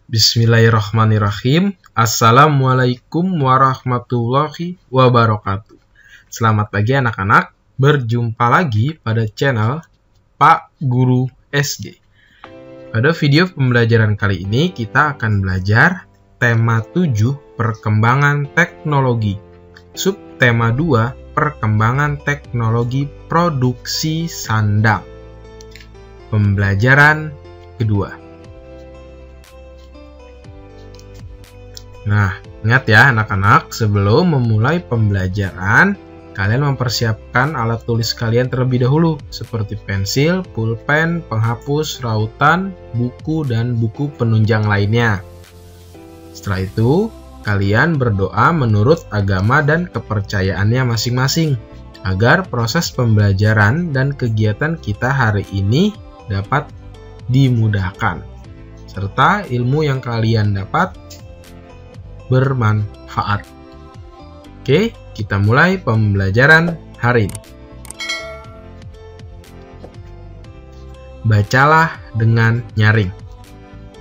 Bismillahirrahmanirrahim. Assalamualaikum warahmatullahi wabarakatuh. Selamat pagi anak-anak. Berjumpa lagi pada channel Pak Guru SD. Pada video pembelajaran kali ini kita akan belajar tema 7 perkembangan teknologi. Subtema 2 perkembangan teknologi produksi sandang. Pembelajaran kedua. Nah, ingat ya anak-anak, sebelum memulai pembelajaran, kalian mempersiapkan alat tulis kalian terlebih dahulu, seperti pensil, pulpen, penghapus, rautan, buku, dan buku penunjang lainnya. Setelah itu, kalian berdoa menurut agama dan kepercayaannya masing-masing, agar proses pembelajaran dan kegiatan kita hari ini dapat dimudahkan, serta ilmu yang kalian dapat bermanfaat. Oke, kita mulai pembelajaran hari ini. Bacalah dengan nyaring.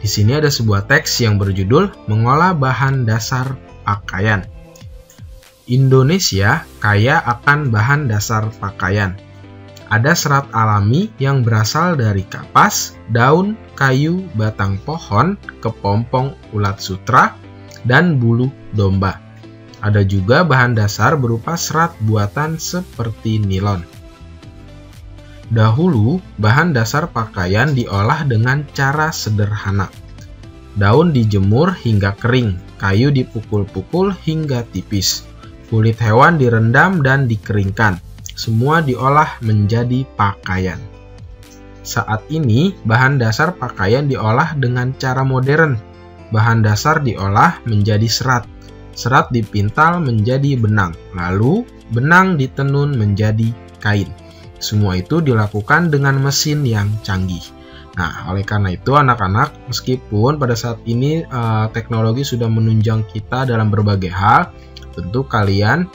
Di sini ada sebuah teks yang berjudul Mengolah Bahan Dasar Pakaian. Indonesia kaya akan bahan dasar pakaian. Ada serat alami yang berasal dari kapas, daun, kayu, batang pohon, kepompong ulat sutra, dan bulu domba. Ada juga bahan dasar berupa serat buatan seperti nilon. Dahulu, bahan dasar pakaian diolah dengan cara sederhana. Daun dijemur hingga kering, kayu dipukul-pukul hingga tipis, kulit hewan direndam dan dikeringkan. Semua diolah menjadi pakaian. Saat ini, bahan dasar pakaian diolah dengan cara modern. Bahan dasar diolah menjadi serat. Serat dipintal menjadi benang. Lalu, benang ditenun menjadi kain. Semua itu dilakukan dengan mesin yang canggih. Nah, oleh karena itu anak-anak, meskipun pada saat ini teknologi sudah menunjang kita dalam berbagai hal, tentu kalian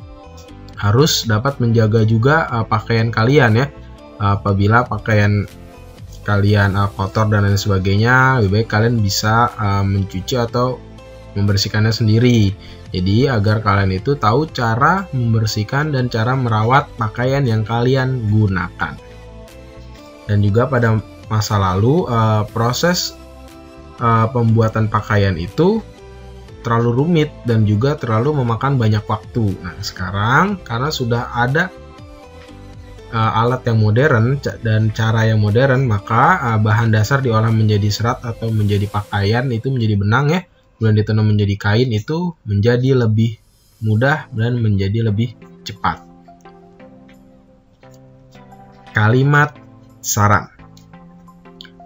harus dapat menjaga juga pakaian kalian ya. Apabila pakaian kalian kotor dan lain sebagainya, lebih baik kalian bisa mencuci atau membersihkannya sendiri. Jadi agar kalian itu tahu cara membersihkan dan cara merawat pakaian yang kalian gunakan. Dan juga pada masa lalu proses pembuatan pakaian itu terlalu rumit dan juga terlalu memakan banyak waktu. Nah, sekarang karena sudah ada alat yang modern dan cara yang modern, maka bahan dasar diolah menjadi serat atau menjadi pakaian itu menjadi benang ya, kemudian ditenun menjadi kain, itu menjadi lebih mudah dan menjadi lebih cepat. Kalimat saran.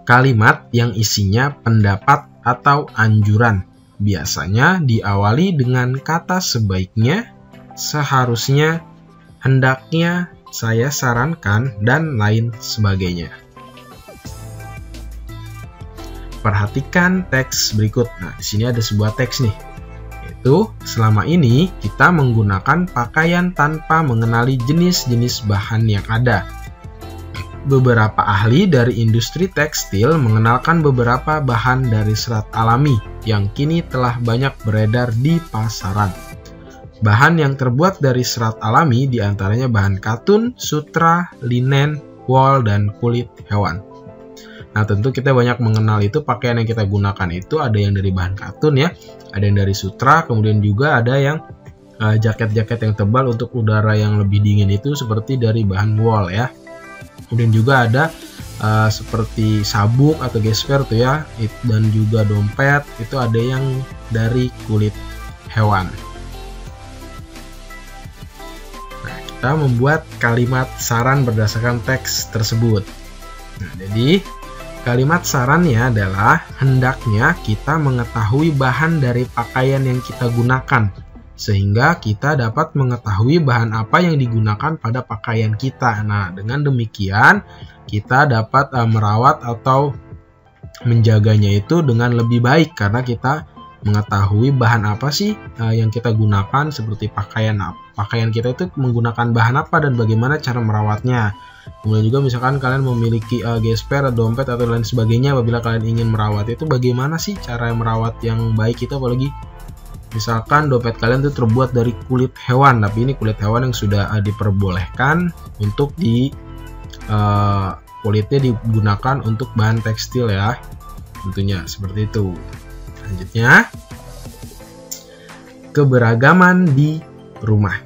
Kalimat yang isinya pendapat atau anjuran biasanya diawali dengan kata sebaiknya, seharusnya, hendaknya, saya sarankan, dan lain sebagainya. Perhatikan teks berikut. Nah, di sini ada sebuah teks nih. Yaitu, selama ini kita menggunakan pakaian tanpa mengenali jenis-jenis bahan yang ada. Beberapa ahli dari industri tekstil mengenalkan beberapa bahan dari serat alami yang kini telah banyak beredar di pasaran. Bahan yang terbuat dari serat alami diantaranya bahan katun, sutra, linen, wol, dan kulit hewan. Nah, tentu kita banyak mengenal itu pakaian yang kita gunakan itu ada yang dari bahan katun ya, ada yang dari sutra, kemudian juga ada yang jaket-jaket yang tebal untuk udara yang lebih dingin itu seperti dari bahan wol ya. Kemudian juga ada seperti sabuk atau gesper tuh ya, dan juga dompet itu ada yang dari kulit hewan. Kita membuat kalimat saran berdasarkan teks tersebut. Nah, jadi kalimat sarannya adalah hendaknya kita mengetahui bahan dari pakaian yang kita gunakan, sehingga kita dapat mengetahui bahan apa yang digunakan pada pakaian kita. Nah, dengan demikian kita dapat merawat atau menjaganya itu dengan lebih baik karena kita mengetahui bahan apa sih yang kita gunakan, seperti pakaian pakaian kita itu menggunakan bahan apa dan bagaimana cara merawatnya. Kemudian juga misalkan kalian memiliki gesper, dompet atau lain sebagainya, apabila kalian ingin merawat itu bagaimana sih cara merawat yang baik itu, apalagi misalkan dompet kalian itu terbuat dari kulit hewan, tapi ini kulit hewan yang sudah diperbolehkan untuk kulitnya digunakan untuk bahan tekstil ya, tentunya seperti itu. Selanjutnya, keberagaman di rumah.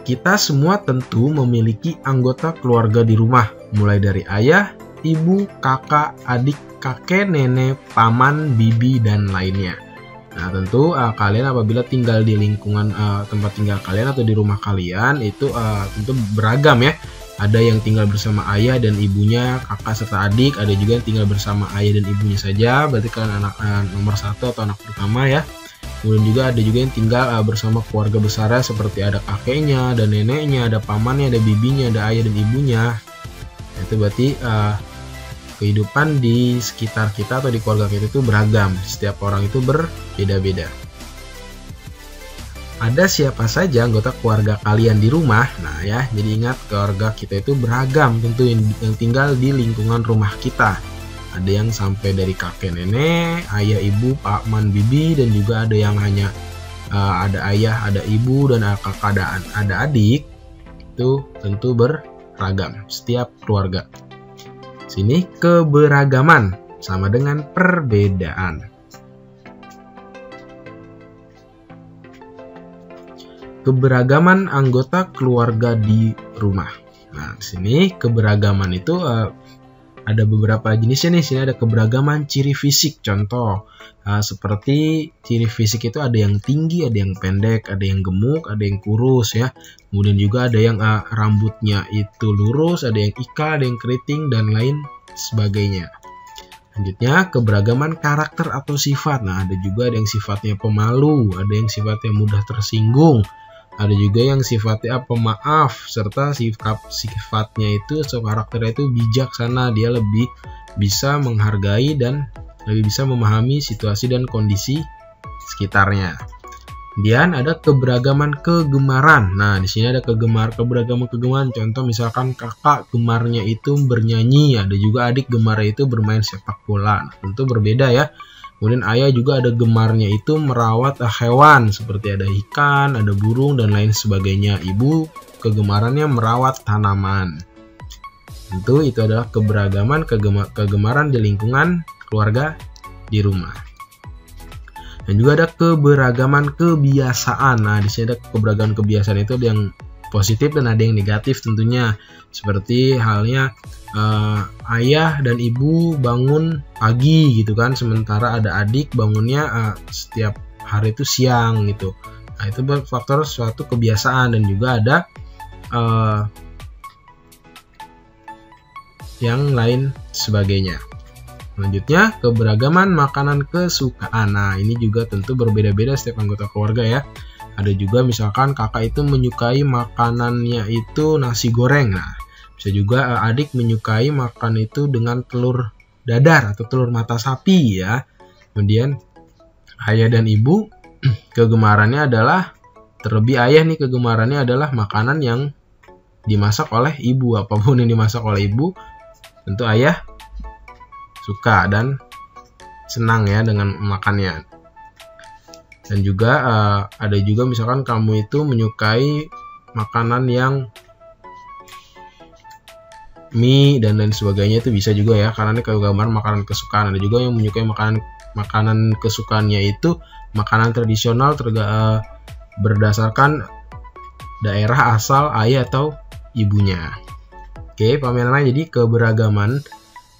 Kita semua tentu memiliki anggota keluarga di rumah, mulai dari ayah, ibu, kakak, adik, kakek, nenek, paman, bibi, dan lainnya. Nah, tentu kalian apabila tinggal di lingkungan tempat tinggal kalian atau di rumah kalian itu tentu beragam ya. Ada yang tinggal bersama ayah dan ibunya, kakak serta adik. Ada juga yang tinggal bersama ayah dan ibunya saja, berarti kalian anak nomor 1 atau anak pertama ya. Kemudian juga ada juga yang tinggal bersama keluarga besarnya, seperti ada kakeknya, ada neneknya, ada pamannya, ada bibinya, ada ayah dan ibunya. Itu berarti kehidupan di sekitar kita atau di keluarga kita itu beragam. Setiap orang itu berbeda-beda. Ada siapa saja anggota keluarga kalian di rumah? Nah ya, jadi ingat keluarga kita itu beragam tentu yang tinggal di lingkungan rumah kita. Ada yang sampai dari kakek nenek, ayah ibu, paman bibi, dan juga ada yang hanya ada ayah, ada ibu, dan kakak, ada adik. Itu tentu beragam setiap keluarga. Sini keberagaman sama dengan perbedaan. Keberagaman anggota keluarga di rumah. Nah, di sini keberagaman itu ada beberapa jenisnya nih. Sini ada keberagaman ciri fisik. Contoh seperti ciri fisik itu ada yang tinggi, ada yang pendek, ada yang gemuk, ada yang kurus ya. Kemudian juga ada yang rambutnya itu lurus, ada yang ika, ada yang keriting, dan lain sebagainya. Selanjutnya keberagaman karakter atau sifat. Nah, ada yang sifatnya pemalu, ada yang sifatnya mudah tersinggung, ada juga yang sifatnya pemaaf, serta sifatnya itu karakternya itu bijaksana. Dia lebih bisa menghargai dan lebih bisa memahami situasi dan kondisi sekitarnya. Kemudian ada keberagaman kegemaran. Nah, di sini ada keberagaman kegemaran. Contoh misalkan kakak gemarnya itu bernyanyi, ada juga adik gemarnya itu bermain sepak bola. Nah, tentu berbeda ya. Kemudian ayah juga ada gemarnya itu merawat hewan, seperti ada ikan, ada burung, dan lain sebagainya. Ibu kegemarannya merawat tanaman. Tentu itu adalah keberagaman kegemaran di lingkungan keluarga di rumah. Dan juga ada keberagaman kebiasaan. Nah, di sini ada keberagaman kebiasaan itu ada yang positif dan ada yang negatif tentunya. Seperti halnya ayah dan ibu bangun pagi gitu kan, sementara ada adik bangunnya setiap hari itu siang gitu. Nah, itu faktor suatu kebiasaan. Dan juga ada yang lain sebagainya. Selanjutnya keberagaman makanan kesukaan. Nah, ini juga tentu berbeda-beda setiap anggota keluarga ya. Ada juga misalkan kakak itu menyukai makanannya itu nasi goreng. Nah, bisa juga adik menyukai makan itu dengan telur dadar atau telur mata sapi ya. Kemudian ayah dan ibu kegemarannya adalah, terlebih ayah nih kegemarannya adalah makanan yang dimasak oleh ibu. Apapun yang dimasak oleh ibu, tentu ayah suka dan senang ya dengan makannya. Dan juga ada juga misalkan kamu itu menyukai makanan yang mie dan lain sebagainya, itu bisa juga ya, karena ini kegambaran makanan kesukaan. Ada juga yang menyukai makanan kesukaannya itu makanan tradisional berdasarkan daerah asal ayah atau ibunya. Oke, pamerannya jadi keberagaman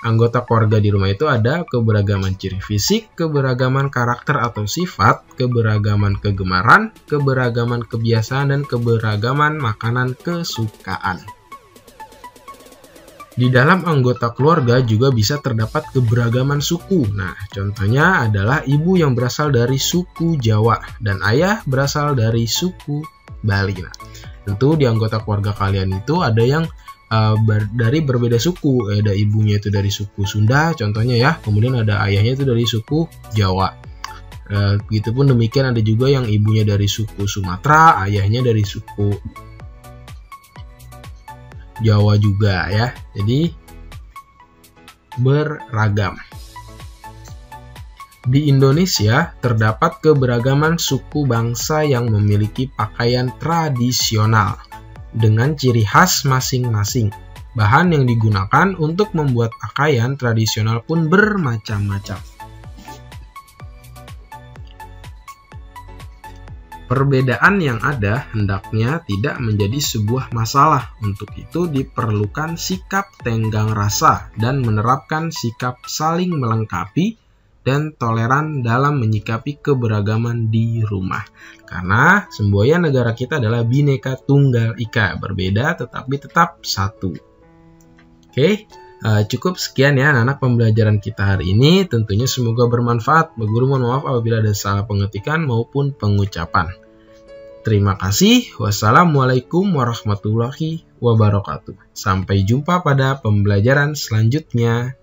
anggota keluarga di rumah itu ada keberagaman ciri fisik, keberagaman karakter atau sifat, keberagaman kegemaran, keberagaman kebiasaan, dan keberagaman makanan kesukaan. Di dalam anggota keluarga juga bisa terdapat keberagaman suku. Nah, contohnya adalah ibu yang berasal dari suku Jawa dan ayah berasal dari suku Bali. Nah, tentu di anggota keluarga kalian itu ada yang dari berbeda suku. Ada ibunya itu dari suku Sunda contohnya ya, kemudian ada ayahnya itu dari suku Jawa. Begitupun demikian ada juga yang ibunya dari suku Sumatera, ayahnya dari suku Jawa juga ya. Jadi beragam. Di Indonesia terdapat keberagaman suku bangsa yang memiliki pakaian tradisional dengan ciri khas masing-masing. Bahan yang digunakan untuk membuat pakaian tradisional pun bermacam-macam. Perbedaan yang ada hendaknya tidak menjadi sebuah masalah. Untuk itu diperlukan sikap tenggang rasa dan menerapkan sikap saling melengkapi dan toleran dalam menyikapi keberagaman di rumah. Karena semboyan negara kita adalah Bhinneka Tunggal Ika, berbeda tetapi tetap satu. Oke, cukup sekian ya anak-anak pembelajaran kita hari ini. Tentunya semoga bermanfaat. Bu Guru mohon maaf apabila ada salah pengetikan maupun pengucapan. Terima kasih. Wassalamualaikum warahmatullahi wabarakatuh. Sampai jumpa pada pembelajaran selanjutnya.